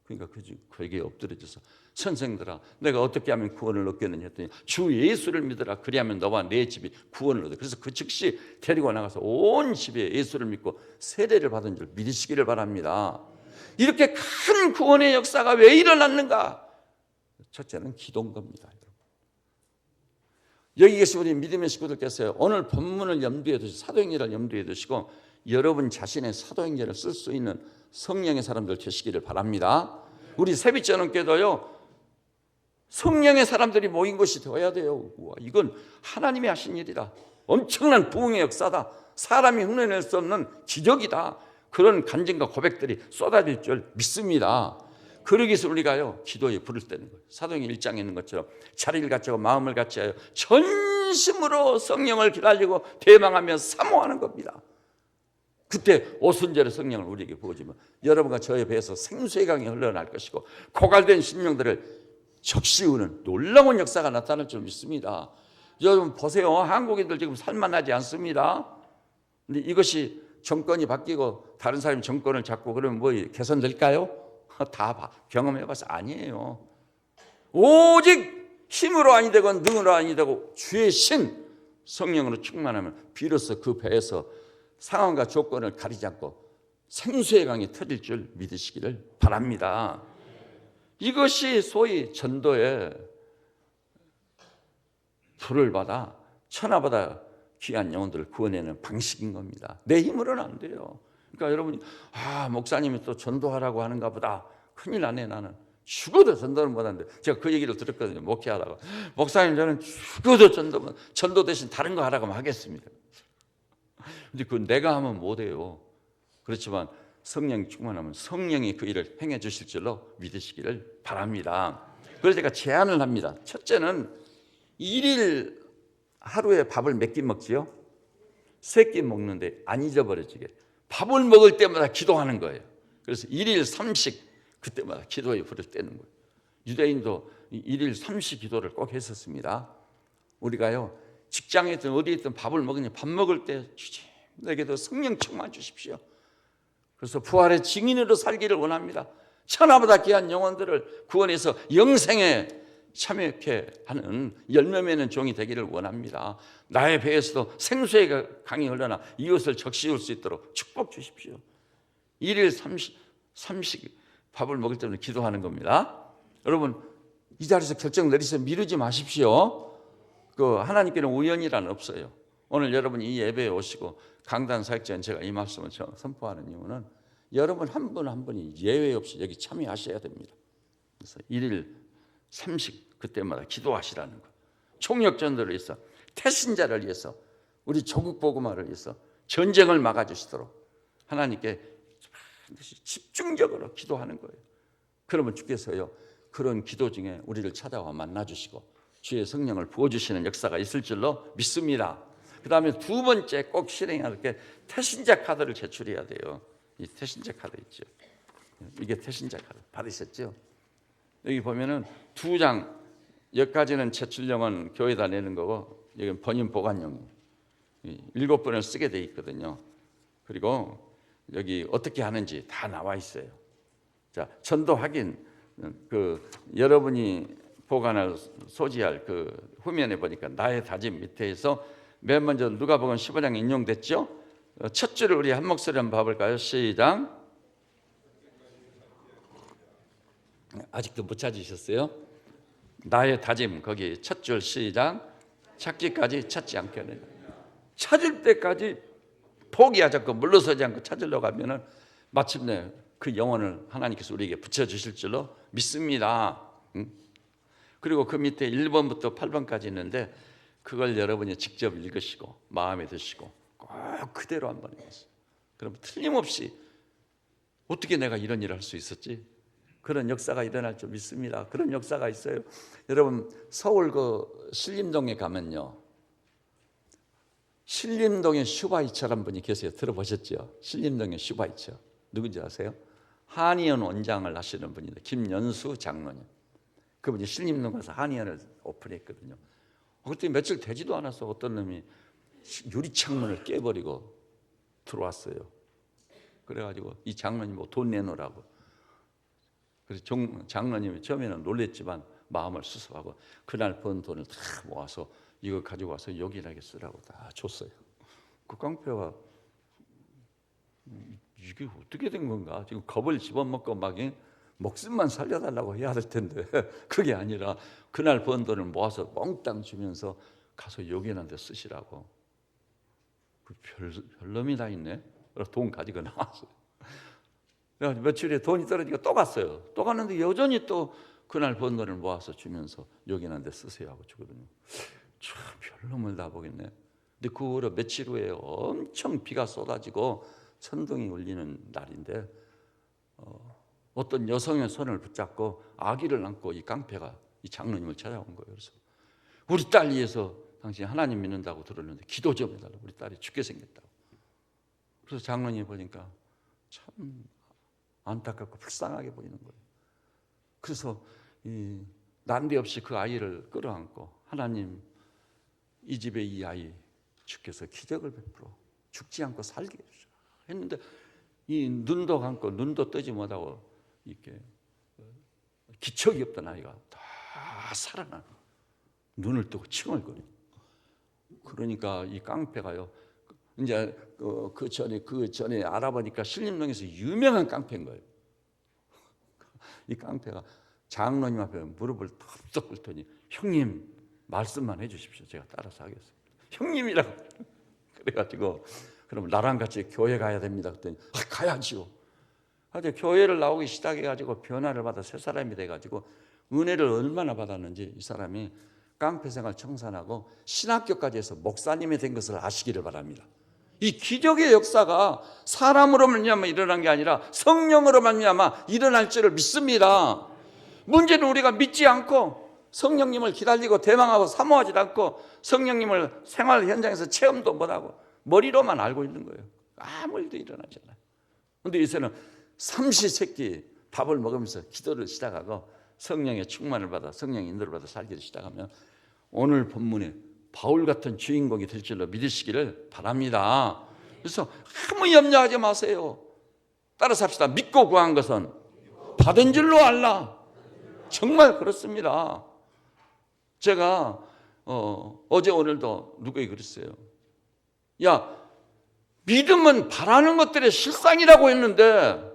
그러니까 그에게 엎드려져서 선생들아 내가 어떻게 하면 구원을 얻겠느냐 했더니 주 예수를 믿어라. 그리하면 너와 내 집이 구원을 얻어. 그래서 그 즉시 데리고 나가서 온 집에 예수를 믿고 세례를 받은 줄 믿으시기를 바랍니다. 이렇게 큰 구원의 역사가 왜 일어났는가? 첫째는 기도인 겁니다. 여기 계신 우리 믿음의 식구들께서 오늘 본문을 염두에 두시고 사도행전을 염두에 두시고 여러분 자신의 사도행전을 쓸 수 있는 성령의 사람들 되시기를 바랍니다. 우리 세빛전원교도요 성령의 사람들이 모인 것이 되어야 돼요. 우와, 이건 하나님이 하신 일이다. 엄청난 부흥의 역사다. 사람이 흉내낼 수 없는 기적이다. 그런 간증과 고백들이 쏟아질 줄 믿습니다. 그러기 위해서 우리가요 기도에 불을 떼는 거예요. 사도행전 1장에 있는 것처럼 자리를 갖추고 마음을 같이하여 전심으로 성령을 기다리고 대망하며 사모하는 겁니다. 그때 오순절의 성령을 우리에게 부어주면 여러분과 저의 배에서 생수의 강이 흘러날 것이고 고갈된 심령들을 적시우는 놀라운 역사가 나타날 줄 믿습니다. 여러분 보세요. 한국인들 지금 살만하지 않습니다. 근데 이것이 정권이 바뀌고 다른 사람이 정권을 잡고 그러면 뭐 개선될까요? 다 경험해봐서 아니에요. 오직 힘으로 아니 되고 능으로 아니 되고 주의 신 성령으로 충만하면 비로소 그 배에서 상황과 조건을 가리지 않고 생수의 강이 터질 줄 믿으시기를 바랍니다. 이것이 소위 전도의 불을 받아 천하보다 귀한 영혼들을 구원하는 방식인 겁니다. 내 힘으로는 안 돼요. 그러니까 여러분이 목사님이 또 전도하라고 하는가 보다. 큰일 나네 나는. 죽어도 전도는 못하는데 제가 그 얘기를 들었거든요. 목회하다가 목사님 저는 죽어도 전도 대신 다른 거 하라고 하겠습니다. 근데 그 내가 하면 못해요. 그렇지만 성령이 충만하면 성령이 그 일을 행해 주실 줄로 믿으시기를 바랍니다. 그래서 제가 제안을 합니다. 첫째는 일일 하루에 밥을 몇 끼 먹지요? 3끼 먹는데 안 잊어버려지게 밥을 먹을 때마다 기도하는 거예요. 그래서 일일 3식 그때마다 기도에 불을 떼는 거예요. 유대인도 일일 3식 기도를 꼭 했었습니다. 우리가요 직장에 있든 어디에 있든 밥을 먹으니 밥 먹을 때 주님 내게도 성령 충만 주십시오. 그래서 부활의 증인으로 살기를 원합니다. 천하보다 귀한 영혼들을 구원해서 영생에 참여케 하는 열매 맺는 종이 되기를 원합니다. 나의 배에서도 생수의 강이 흘러나 이웃을 적시울 수 있도록 축복 주십시오. 일일 3식 밥을 먹을 때는 기도하는 겁니다. 여러분 이 자리에서 결정 내리세요. 미루지 마십시오. 그 하나님께는 우연이란 없어요. 오늘 여러분이 이 예배에 오시고 강단 사역자인 제가 이 말씀을 선포하는 이유는 여러분 한 분 한 분이 예외 없이 여기 참여하셔야 됩니다. 그래서 일일 3식 그때마다 기도하시라는 거. 총력전도를 위해서 태신자를 위해서 우리 조국 복음화를 위해서 전쟁을 막아주시도록 하나님께 집중적으로 기도하는 거예요. 그러면 주께서요 그런 기도 중에 우리를 찾아와 만나주시고 주의 성령을 부어주시는 역사가 있을 줄로 믿습니다. 그 다음에 두 번째 꼭 실행해야 게 태신자 카드를 제출해야 돼요. 이 태신자 카드 있죠. 이게 태신자 카드 받으셨죠? 여기 보면은 2장 여기까지는 제출령은 교회에다 내는 거고 여기는 번임 보관용이에요. 7번을 쓰게 돼 있거든요. 그리고 여기 어떻게 하는지 다 나와 있어요. 자, 전도 확인 그 여러분이 보관할 소지할 그 후면에 보니까 나의 다짐 밑에서 맨 먼저 누가복음 15장 인용됐죠? 첫 줄을 우리 한 목소리 한번 봐볼까요? 시작. 아직도 못 찾으셨어요? 나의 다짐 거기 첫 줄 시작. 찾기까지 찾지 않게는 찾을 때까지 포기하지 않고 물러서지 않고 찾으려고 하면은 마침내 그 영혼을 하나님께서 우리에게 붙여주실 줄로 믿습니다. 그리고 그 밑에 1번부터 8번까지 있는데 그걸 여러분이 직접 읽으시고 마음에 드시고 꼭 그대로 한번 해보세요. 그럼 틀림없이 어떻게 내가 이런 일을 할 수 있었지? 그런 역사가 일어날 줄 믿습니다. 그런 역사가 있어요. 여러분 서울 그 신림동에 가면요 신림동에 슈바이처라는 분이 계세요. 들어보셨죠? 신림동에 슈바이처 누군지 아세요? 한의원 원장을 하시는 분인데 김연수 장로님. 그분이 신림동 가서 한의원을 오픈했거든요. 그때 며칠 되지도 않아서 어떤 놈이 유리창문을 깨버리고 들어왔어요. 그래가지고 이 장로님 뭐 돈 내놓으라고. 그래서 장로님이 처음에는 놀랬지만 마음을 수습하고 그날 번 돈을 다 모아서 이거 가지고 와서 요긴하게 쓰라고 다 줬어요. 그 깡패가 이게 어떻게 된 건가? 지금 겁을 집어먹고 막 목숨만 살려달라고 해야 될 텐데 그게 아니라 그날 번 돈을 모아서 몽땅 주면서 가서 요긴한 데 쓰시라고. 그 별놈이 다 있네. 그래서 돈 가지고 나왔어요. 그래서 며칠에 돈이 떨어지니까 또 갔어요. 또 갔는데 여전히 또 그날 번 돈을 모아서 주면서 요긴한 데 쓰세요 하고 주거든요. 참 별놈을 다 보겠네. 근데 그 후로 며칠 후에 엄청 비가 쏟아지고 천둥이 울리는 날인데 어떤 여성의 손을 붙잡고 아기를 안고 이 깡패가 이 장로님을 찾아온 거예요. 그래서 우리 딸 위해서 당신 하나님 믿는다고 들었는데 기도 좀 해달라고. 우리 딸이 죽게 생겼다고. 그래서 장로님이 보니까 참 안타깝고 불쌍하게 보이는 거예요. 그래서 난데없이 그 아이를 끌어안고 하나님 이 집에 이 아이 주께서 기적을 베풀어 죽지 않고 살게 해주셔 했는데 이 눈도 감고 눈도 뜨지 못하고 이렇게 기척이 없던 아이가 다 살아나는 눈을 뜨고 칭얼거리고. 그러니까 이 깡패가요 이제 그 전에 알아보니까 신림동에서 유명한 깡패인 거예요. 이 깡패가 장로님 앞에 무릎을 덥석 꿇더니 형님 말씀만 해주십시오. 제가 따라서 하겠습니다. 형님이라고. 그래가지고 그럼 나랑 같이 교회 가야 됩니다. 그랬더니 가야지요. 아주 교회를 나오기 시작해가지고 변화를 받아 새 사람이 돼가지고 은혜를 얼마나 받았는지 이 사람이 깡패 생활 청산하고 신학교까지 해서 목사님이 된 것을 아시기를 바랍니다. 이 기적의 역사가 사람으로 말미암아 일어난 게 아니라 성령으로 말미암아 일어날 줄을 믿습니다. 문제는 우리가 믿지 않고 성령님을 기다리고 대망하고 사모하지 않고 성령님을 생활 현장에서 체험도 못하고 머리로만 알고 있는 거예요. 아무 일도 일어나지 않아요. 그런데 요새는 삼시세끼 밥을 먹으면서 기도를 시작하고 성령의 충만을 받아 성령의 인도를 받아 살기를 시작하면 오늘 본문에 바울 같은 주인공이 될 줄로 믿으시기를 바랍니다. 그래서 아무 염려하지 마세요. 따라서 합시다. 믿고 구한 것은 받은 줄로 알라. 정말 그렇습니다. 제가 어제 오늘도 누구에게 그랬어요. 야, 믿음은 바라는 것들의 실상이라고 했는데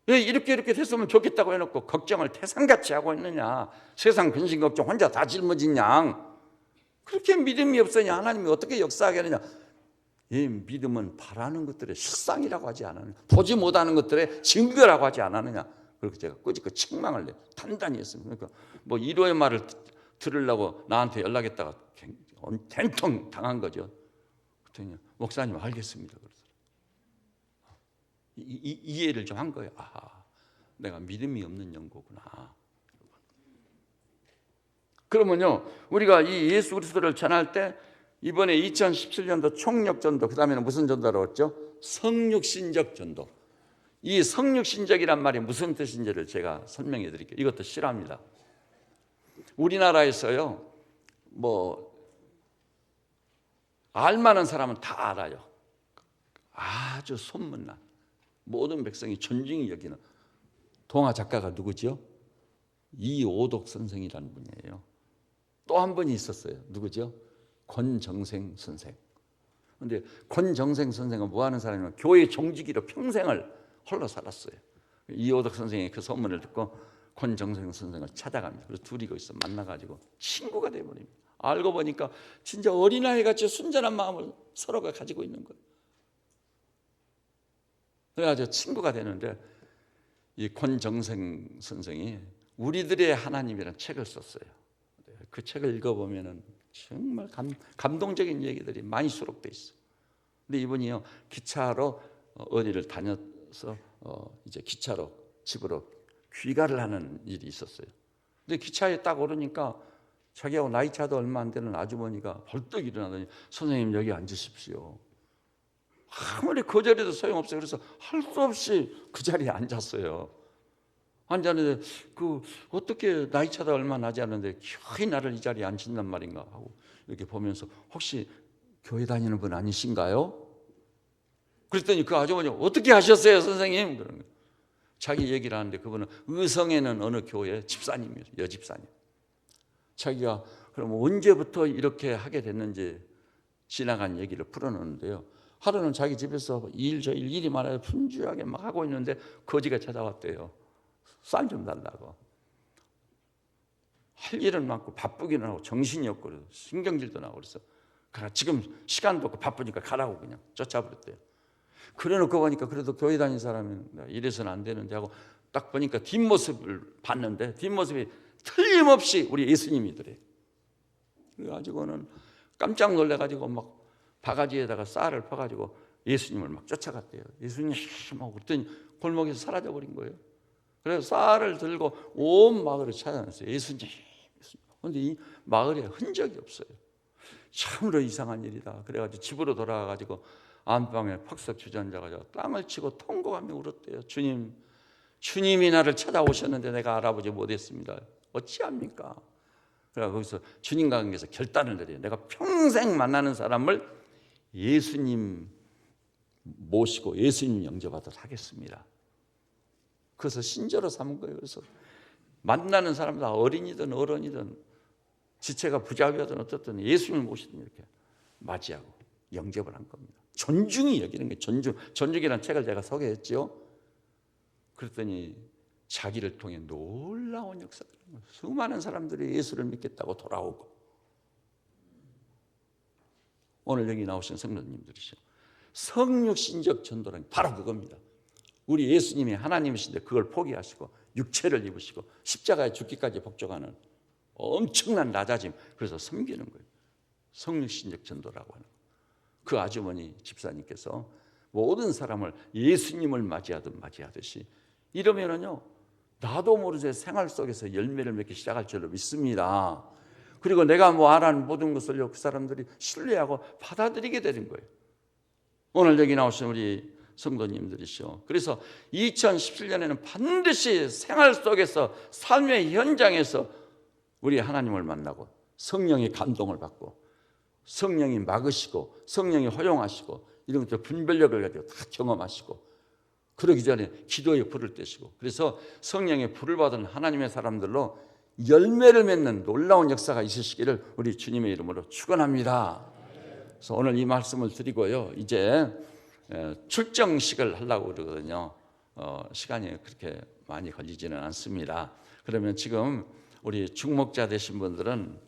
왜 이렇게 됐으면 좋겠다고 해놓고 걱정을 태산같이 하고 있느냐. 세상 근심 걱정 혼자 다 짊어진 양. 그렇게 믿음이 없으니 하나님이 어떻게 역사하겠느냐. 이 믿음은 바라는 것들의 실상이라고 하지 않았느냐. 보지 못하는 것들의 증거라고 하지 않았느냐. 그렇게 제가 꾸짖고 책망을 내요. 단단히 했습니다. 그러니까 뭐 이로의 말을 들으려고 나한테 연락했다가 된통 당한 거죠. 그랬더니 목사님 알겠습니다. 그러더라고요. 이해를 좀 한 거예요. 아, 내가 믿음이 없는 연고구나. 그러면요, 우리가 이 예수 그리스도를 전할 때 이번에 2017년도 총력전도, 그 다음에는 무슨 전도라고 했죠? 성육신적 전도. 이 성육신적이란 말이 무슨 뜻인지를 제가 설명해 드릴게요. 이것도 실화입니다. 우리나라에서요, 뭐 알만한 사람은 다 알아요. 아주 소문난 모든 백성이 존중히 여기는 동화 작가가 누구죠? 이오독 선생이라는 분이에요. 또 한 분이 있었어요. 누구죠? 권정생 선생. 그런데 권정생 선생은 뭐 하는 사람이냐면 교회 종지기로 평생을 홀로 살았어요. 이오독 선생이 그 소문을 듣고 권정생 선생을 찾아갑니다. 그래서 둘이 거기서 만나가지고 친구가 되어버립니다. 알고 보니까 진짜 어린아이같이 순전한 마음을 서로가 가지고 있는 거예요. 그래가지고 친구가 되는데 이 권정생 선생이 우리들의 하나님이라는 책을 썼어요. 그 책을 읽어보면 정말 감동적인 얘기들이 많이 수록돼 있어요. 근데 이분이요, 기차로 어디를 다녀서 이제 기차로 집으로 귀가를 하는 일이 있었어요. 근데 기차에 딱 오르니까 자기하고 나이 차도 얼마 안 되는 아주머니가 벌떡 일어나더니 선생님 여기 앉으십시오. 아무리 거절해도 소용없어요. 그래서 할 수 없이 그 자리에 앉았어요. 앉았는데 어떻게 나이 차도 얼마 나지 않는데 거의 나를 이 자리에 앉힌단 말인가 하고 이렇게 보면서 혹시 교회 다니는 분 아니신가요? 그랬더니 그 아주머니 어떻게 하셨어요 선생님? 그런 거예요. 자기 얘기를 하는데 그분은 의성에는 어느 교회 집사님이에요. 여집사님. 자기가 그럼 언제부터 이렇게 하게 됐는지 지나간 얘기를 풀어놓는데요. 하루는 자기 집에서 일이 많아서 분주하게 막 하고 있는데 거지가 찾아왔대요. 쌀 좀 달라고. 할 일은 많고 바쁘기는 하고 정신이 없고 신경질도 나고 그래서 지금 시간도 없고 바쁘니까 가라고 그냥 쫓아버렸대요. 그래놓고 보니까 그래도 교회 다니는 사람은 이래서는 안 되는데 하고 딱 보니까 뒷모습을 봤는데 뒷모습이 틀림없이 우리 예수님이더래요. 그래가지고는 깜짝 놀래가지고 막 바가지에다가 쌀을 퍼가지고 예수님을 막 쫓아갔대요. 예수님 하고 그랬더니 골목에서 사라져버린 거예요. 그래서 쌀을 들고 온 마을을 찾아냈어요. 예수님. 그런데 이 마을에 흔적이 없어요. 참으로 이상한 일이다. 그래가지고 집으로 돌아가가지고 안방에 퍽썩 주저앉아가지고 땅을 치고 통곡하며 울었대요. 주님이 나를 찾아오셨는데 내가 알아보지 못했습니다. 어찌합니까? 그래서 거기서 주님과 관계에서 결단을 내려요. 내가 평생 만나는 사람을 예수님 모시고 예수님 영접하도록 하겠습니다. 그래서 신조로 삼은 거예요. 그래서 만나는 사람 다 어린이든 어른이든 지체가 부자여든 어떻든 예수님을 모시든 이렇게 맞이하고 영접을 한 겁니다. 존중이 여기는 게 존중이라는 책을 제가 소개했죠. 그랬더니 자기를 통해 놀라운 역사들, 수많은 사람들이 예수를 믿겠다고 돌아오고 오늘 여기 나오신 성도님들이죠. 성육신적 전도란 바로 그겁니다. 우리 예수님이 하나님이신데 그걸 포기하시고 육체를 입으시고 십자가에 죽기까지 복종하는 엄청난 낮아짐. 그래서 섬기는 거예요. 성육신적 전도라고 하는 거예요. 그 아주머니 집사님께서 모든 사람을 예수님을 맞이하듯이 이러면은요, 나도 모르게 생활 속에서 열매를 맺기 시작할 줄로 믿습니다. 그리고 내가 말하는 모든 것을 그 사람들이 신뢰하고 받아들이게 되는 거예요. 오늘 여기 나오신 우리 성도님들이시오. 그래서 2017년에는 반드시 생활 속에서 삶의 현장에서 우리 하나님을 만나고 성령의 감동을 받고 성령이 막으시고 성령이 허용하시고 이런 것들 분별력을 가지고 다 경험하시고 그러기 전에 기도의 불을 떼시고 그래서 성령의 불을 받은 하나님의 사람들로 열매를 맺는 놀라운 역사가 있으시기를 우리 주님의 이름으로 축원합니다. 그래서 오늘 이 말씀을 드리고요. 이제 출정식을 하려고 그러거든요. 시간이 그렇게 많이 걸리지는 않습니다. 그러면 지금 우리 중목자 되신 분들은